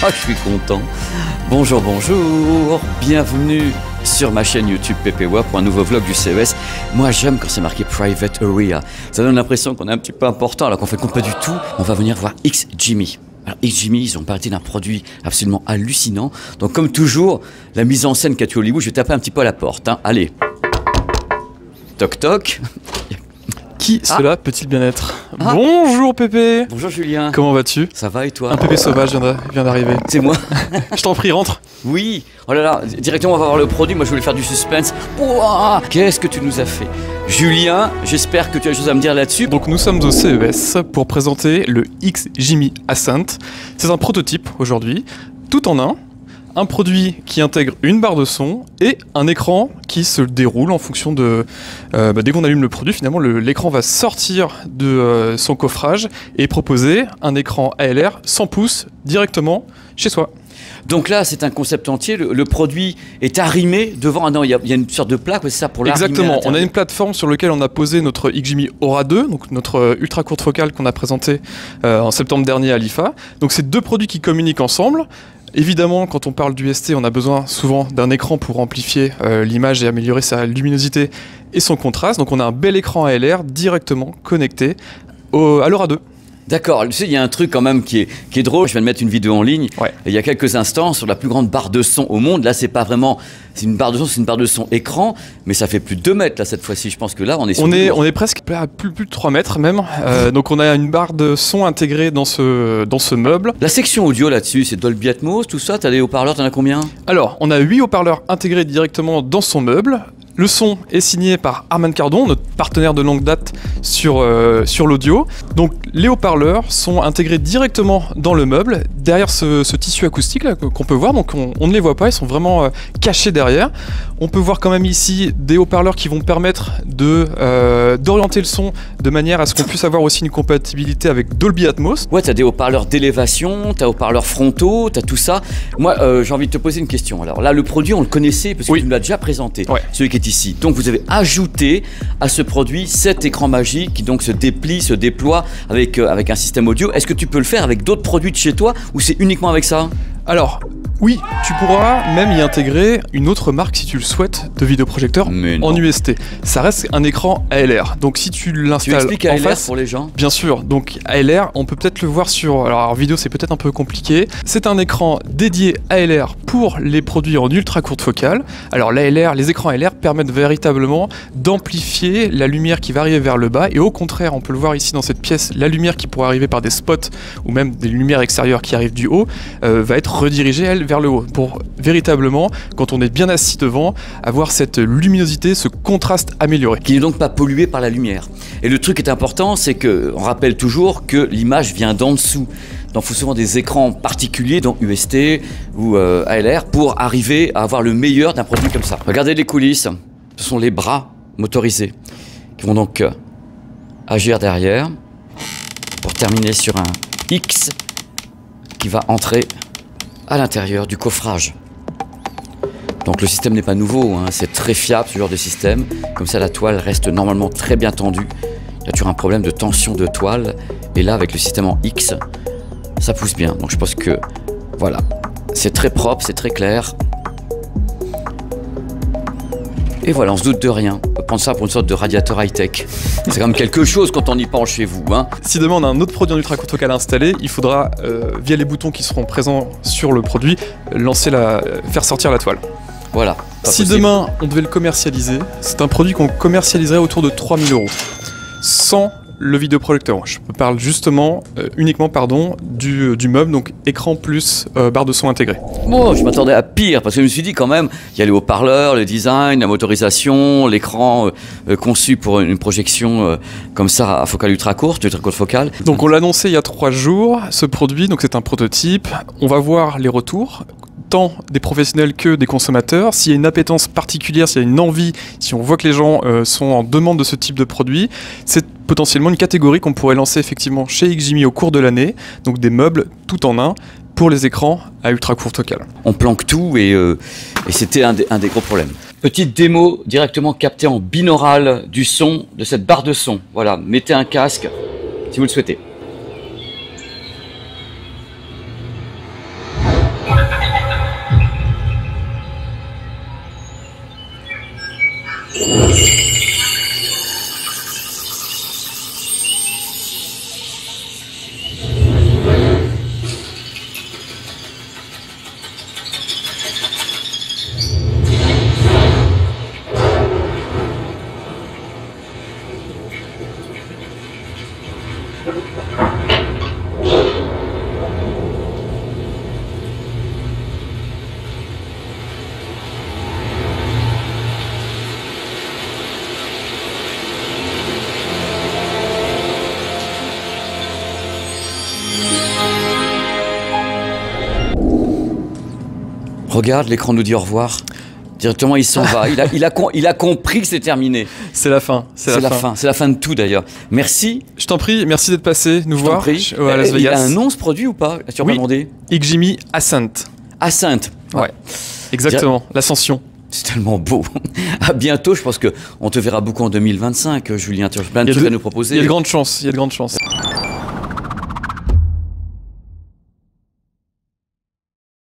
Ah, je suis content. Bonjour, bonjour. Bienvenue sur ma chaîne YouTube PPWA pour un nouveau vlog du CES. Moi, j'aime quand c'est marqué Private Area. Ça donne l'impression qu'on est un petit peu important alors qu'en fait, pas du tout. On va venir voir XGIMI. Alors XGIMI, ils ont parlé d'un produit absolument hallucinant. Donc comme toujours, la mise en scène qu'a tué Hollywood, je vais taper un petit peu à la porte. Hein. Allez. Toc toc. Qui cela peut-il bien être? Bonjour Pépé. Bonjour Julien. Comment vas-tu? Ça va et toi? Un Pépé sauvage vient d'arriver. C'est moi. Je t'en prie, rentre. Oui. Oh là là, directement on va voir le produit. Moi je voulais faire du suspense. Ouah, qu'est-ce que tu nous as fait? Julien, j'espère que tu as des choses à me dire là-dessus. Donc nous sommes au CES pour présenter le XGIMI Ascent. C'est un prototype aujourd'hui, tout en un produit qui intègre une barre de son et un écran qui se déroule en fonction de... dès qu'on allume le produit, finalement, l'écran va sortir de son coffrage et proposer un écran ALR 100 pouces directement chez soi. Donc là, c'est un concept entier. Le produit est arrimé devant un... Non, il y a une sorte de plaque, c'est ça pour l'arrimer. Exactement. On a une plateforme sur laquelle on a posé notre XGIMI Aura 2, donc notre ultra courte focale qu'on a présenté en septembre dernier à l'IFA. Donc c'est deux produits qui communiquent ensemble. Évidemment, quand on parle d'UST, on a besoin souvent d'un écran pour amplifier l'image et améliorer sa luminosité et son contraste. Donc on a un bel écran ALR directement connecté à l'Aura 2. D'accord, tu sais, il y a un truc quand même qui est drôle, je viens de mettre une vidéo en ligne, ouais. Et il y a quelques instants, sur la plus grande barre de son au monde, là c'est pas vraiment, c'est une barre de son écran, mais ça fait plus de 2 mètres là cette fois-ci, je pense que là on est sur on est presque à plus de 3 mètres même, donc on a une barre de son intégrée dans ce meuble. La section audio là-dessus, c'est Dolby Atmos, tout ça, t'as des haut-parleurs, t'en as combien? Alors, on a 8 haut-parleurs intégrés directement dans son meuble. Le son est signé par Harman Kardon, notre partenaire de longue date sur l'audio. Donc les haut-parleurs sont intégrés directement dans le meuble, derrière ce tissu acoustique là qu'on peut voir. Donc on ne les voit pas, ils sont vraiment cachés derrière. On peut voir quand même ici des haut-parleurs qui vont permettre d'orienter le son de manière à ce qu'on puisse avoir aussi une compatibilité avec Dolby Atmos. Ouais, t'as des haut-parleurs d'élévation, t'as haut-parleurs frontaux, t'as tout ça. Moi, j'ai envie de te poser une question. Alors là, le produit, on le connaissait parce que tu nous l'as déjà présenté, ouais. Celui qui est ici. Donc vous avez ajouté à ce produit cet écran magique qui donc se déplie, se déploie avec un système audio. Est-ce que tu peux le faire avec d'autres produits de chez toi ou c'est uniquement avec ça? Alors, oui, tu pourras même y intégrer une autre marque si tu le souhaites de vidéoprojecteur en UST. Ça reste un écran ALR. Donc si tu l'installes en ALR face, pour les gens. Bien sûr. Donc ALR, on peut peut-être le voir sur... Alors en vidéo, c'est peut-être un peu compliqué. C'est un écran dédié ALR pour les produits en ultra courte focale. Alors l'ALR, les écrans ALR permettent véritablement d'amplifier la lumière qui va arriver vers le bas. Et au contraire, on peut le voir ici dans cette pièce, la lumière qui pourrait arriver par des spots ou même des lumières extérieures qui arrivent du haut va être redirigée, elle, vers le haut, pour véritablement, quand on est bien assis devant, avoir cette luminosité, ce contraste amélioré. Qui n'est donc pas pollué par la lumière. Et le truc qui est important, c'est qu'on rappelle toujours que l'image vient d'en dessous. Donc il faut souvent des écrans particuliers, donc UST ou ALR, pour arriver à avoir le meilleur d'un produit comme ça. Regardez les coulisses, ce sont les bras motorisés qui vont donc agir derrière pour terminer sur un X qui va entrer à l'intérieur du coffrage. Donc le système n'est pas nouveau, hein, c'est très fiable ce genre de système. Comme ça la toile reste normalement très bien tendue. Il y a toujours un problème de tension de toile. Et là avec le système en X, ça pousse bien. Donc je pense que voilà, c'est très propre, c'est très clair. Et voilà, on se doute de rien. On peut prendre ça pour une sorte de radiateur high-tech. C'est quand même quelque chose quand on y pense chez vous. Hein. Si demain on a un autre produit en ultra courte focale à installer, il faudra, via les boutons qui seront présents sur le produit, faire sortir la toile. Voilà. Si demain on devait le commercialiser, c'est un produit qu'on commercialiserait autour de 3 000 €. Sans le vidéoprojecteur. Je parle justement, uniquement du meuble, donc écran plus barre de son intégrée. Bon, je m'attendais à pire, parce que je me suis dit quand même, il y a les haut-parleurs, le design, la motorisation, l'écran conçu pour une projection comme ça à focale ultra courte focale. Donc on l'a annoncé il y a 3 jours, ce produit, donc c'est un prototype. On va voir les retours, tant des professionnels que des consommateurs. S'il y a une appétence particulière, s'il y a une envie, si on voit que les gens sont en demande de ce type de produit, c'est potentiellement une catégorie qu'on pourrait lancer effectivement chez XGIMI au cours de l'année, donc des meubles tout en un pour les écrans à ultra courte focale. On planque tout et c'était un des gros problèmes. Petite démo directement captée en binaural du son de cette barre de son. Voilà, mettez un casque si vous le souhaitez. Regarde, l'écran nous dit au revoir. Directement, il s'en va. Il a compris que c'est terminé. C'est la fin. C'est la fin. C'est la fin de tout d'ailleurs. Merci. Je t'en prie, merci d'être passé nous voir à Las Vegas. Il y a un nom ce produit ou pas? Tu m'as demandé. Xgimi Ascent. Ascent. Ouais. Exactement. L'ascension. C'est tellement beau. À bientôt. Je pense qu'on te verra beaucoup en 2025, Julien. Tu as plein de trucs à nous proposer. Il y a de grandes chances.